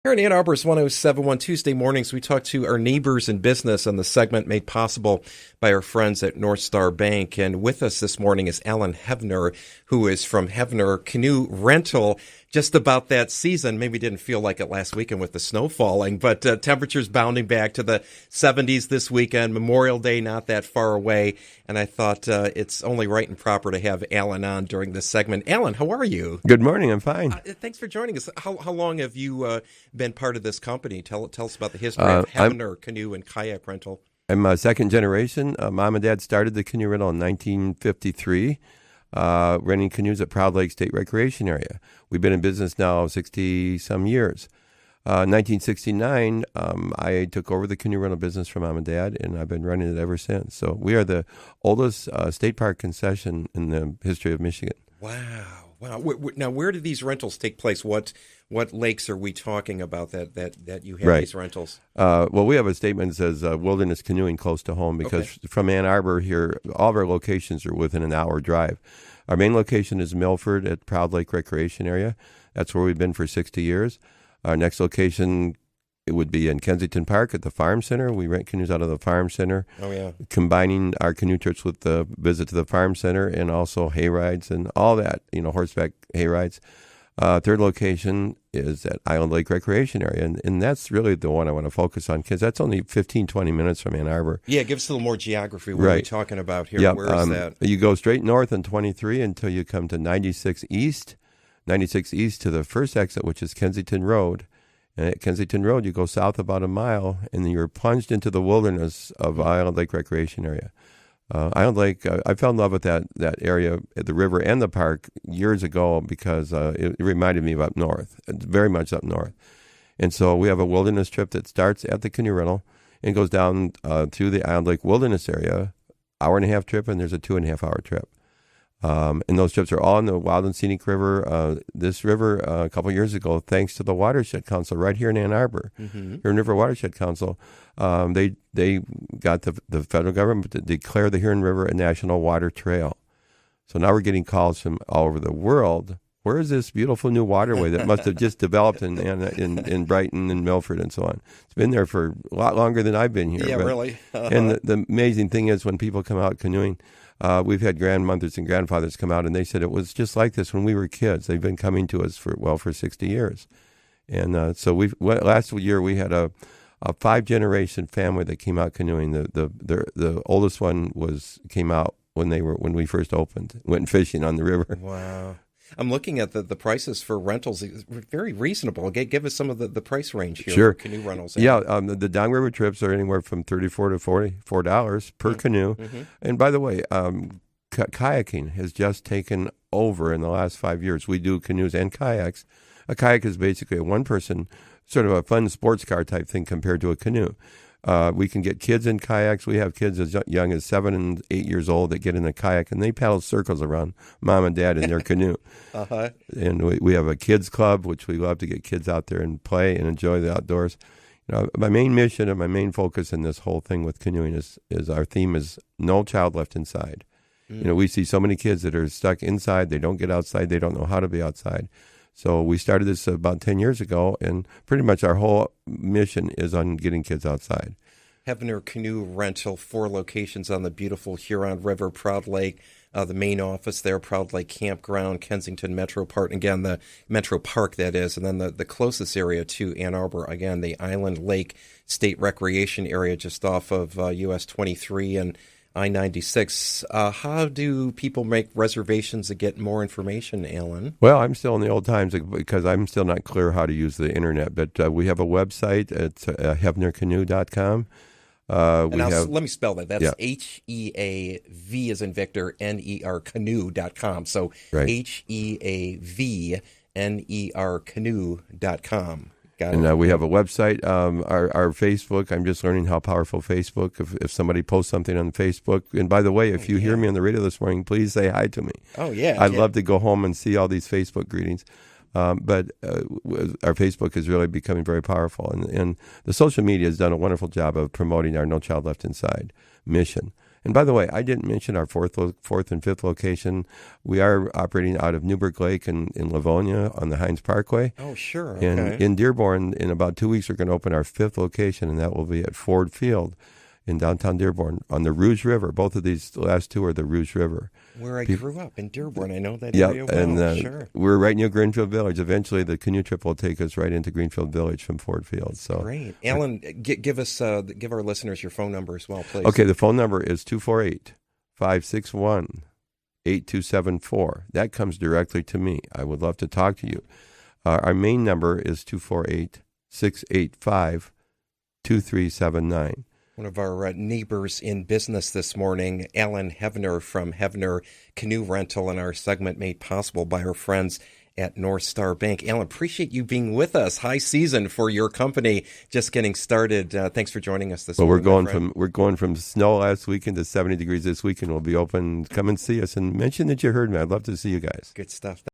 Here in Ann Arbor's 107.1 Tuesday mornings, we talk to our neighbors in business on the segment made possible by our friends at Northstar Bank. And with us this morning is Alan Heavner, who is from Heavner Canoe Rental. Just about that season, maybe didn't feel like it last weekend with the snow falling, but temperatures bounding back to the 70s this weekend, Memorial Day not that far away. And I thought it's only right and proper to have Alan on during this segment. Alan, how are you? Good morning. I'm fine. Thanks for joining us. How long have you been part of this company? Tell us about the history of Heavner Canoe and Kayak Rental. I'm a second generation. Mom and Dad started the canoe rental in 1953, renting canoes at Proud Lake State Recreation Area. We've been in business now 60-some years. 1969, I took over the canoe rental business from Mom and Dad, and I've been running it ever since. So we are the oldest state park concession in the history of Michigan. Wow. Now, where do these rentals take place? What lakes are we talking about that you have these rentals? Well, we have a statement that says wilderness canoeing close to home because from Ann Arbor here, all of our locations are within an hour drive. Our main location is Milford at Proud Lake Recreation Area. That's where we've been for 60 years. Our next location, it would be in Kensington Park at the Farm Center. We rent canoes out of the Farm Center. Oh, yeah. Combining our canoe trips with the visit to the Farm Center and also hay rides and all that, horseback hay rides. Third location is at Island Lake Recreation Area, and that's really the one I want to focus on because that's only 15, 20 minutes from Ann Arbor. Yeah, give us a little more geography. What are we talking about here? Yep. Where is that? You go straight north on 23 until you come to 96 East. 96 East to the first exit, which is Kensington Road. And at Kensington Road, you go south about a mile, and then you're plunged into the wilderness of Island Lake Recreation Area. Island Lake, I fell in love with that area, the river and the park, years ago because it reminded me of up north, very much up north. And so we have a wilderness trip that starts at the canoe rental and goes down through the Island Lake wilderness area, hour-and-a-half trip, and there's a 2.5-hour trip. And those trips are all in the Wild and Scenic River. This river, a couple of years ago, thanks to the Watershed Council right here in Ann Arbor, Huron River Watershed Council, they got the federal government to declare the Huron River a national water trail. So now we're getting calls from all over the world. Where is this beautiful new waterway that must have just developed in Brighton and Milford and so on? It's been there for a lot longer than I've been here. Yeah, really. And the amazing thing is when people come out canoeing, we've had grandmothers and grandfathers come out, and they said it was just like this when we were kids. They've been coming to us for 60 years. And so last year we had a 5-generation family that came out canoeing. The oldest one came out when we first opened, went fishing on the river. Wow. I'm looking at the prices for rentals. It's very reasonable. Give us some of the price range here for canoe rentals. Yeah, the downriver trips are anywhere from $34 to $44 per canoe. Mm-hmm. And by the way, kayaking has just taken over in the last 5 years. We do canoes and kayaks. A kayak is basically a one-person, sort of a fun sports car type thing compared to a canoe. We can get kids in kayaks. We have kids as young as 7 and 8 years old that get in a kayak, and they paddle circles around Mom and Dad in their canoe. And we have a kids club, which we love to get kids out there and play and enjoy the outdoors. My main mission and my main focus in this whole thing with canoeing is our theme is no child left inside. We see so many kids that are stuck inside. They don't get outside. They don't know how to be outside. So we started this about 10 years ago, and pretty much our whole mission is on getting kids outside. Heavner Canoe Rental, 4 locations on the beautiful Huron River, Proud Lake, the main office there, Proud Lake Campground, Kensington Metro Park, again, the Metro Park, that is, and then the closest area to Ann Arbor, again, the Island Lake State Recreation Area just off of US 23 and I-96. How do people make reservations to get more information, Alan? Well, I'm still in the old times because I'm still not clear how to use the internet, but we have a website at heavnercanoe.com. Let me spell that. That's HEAV as in Victor, NER canoe.com. So HEAVNER canoe.com. And we have a website, our Facebook. I'm just learning how powerful Facebook, if somebody posts something on Facebook. And by the way, if you hear me on the radio this morning, please say hi to me. Oh, yeah. I'd love to go home and see all these Facebook greetings. But our Facebook is really becoming very powerful. And the social media has done a wonderful job of promoting our No Child Left Inside mission. And by the way, I didn't mention our fourth and fifth location. We are operating out of Newburgh Lake in Livonia on the Hines Parkway. Oh, sure. Okay. And in Dearborn, in about 2 weeks, we're going to open our fifth location, and that will be at Ford Field in downtown Dearborn on the Rouge River. Both of these last two are the Rouge River. Where I grew up, in Dearborn. I know that area well. And sure. We're right near Greenfield Village. Eventually, the canoe trip will take us right into Greenfield Village from Ford Field. So great. Alan, give our listeners your phone number as well, please. Okay, the phone number is 248-561-8274. That comes directly to me. I would love to talk to you. Our main number is 248-685-2379. One of our neighbors in business this morning, Alan Heavner from Heavner Canoe Rental, in our segment made possible by our friends at Northstar Bank. Alan, appreciate you being with us. High season for your company, just getting started. Thanks for joining us this morning. We're going from snow last weekend to 70 degrees this weekend. We'll be open. Come and see us and mention that you heard me. I'd love to see you guys. Good stuff.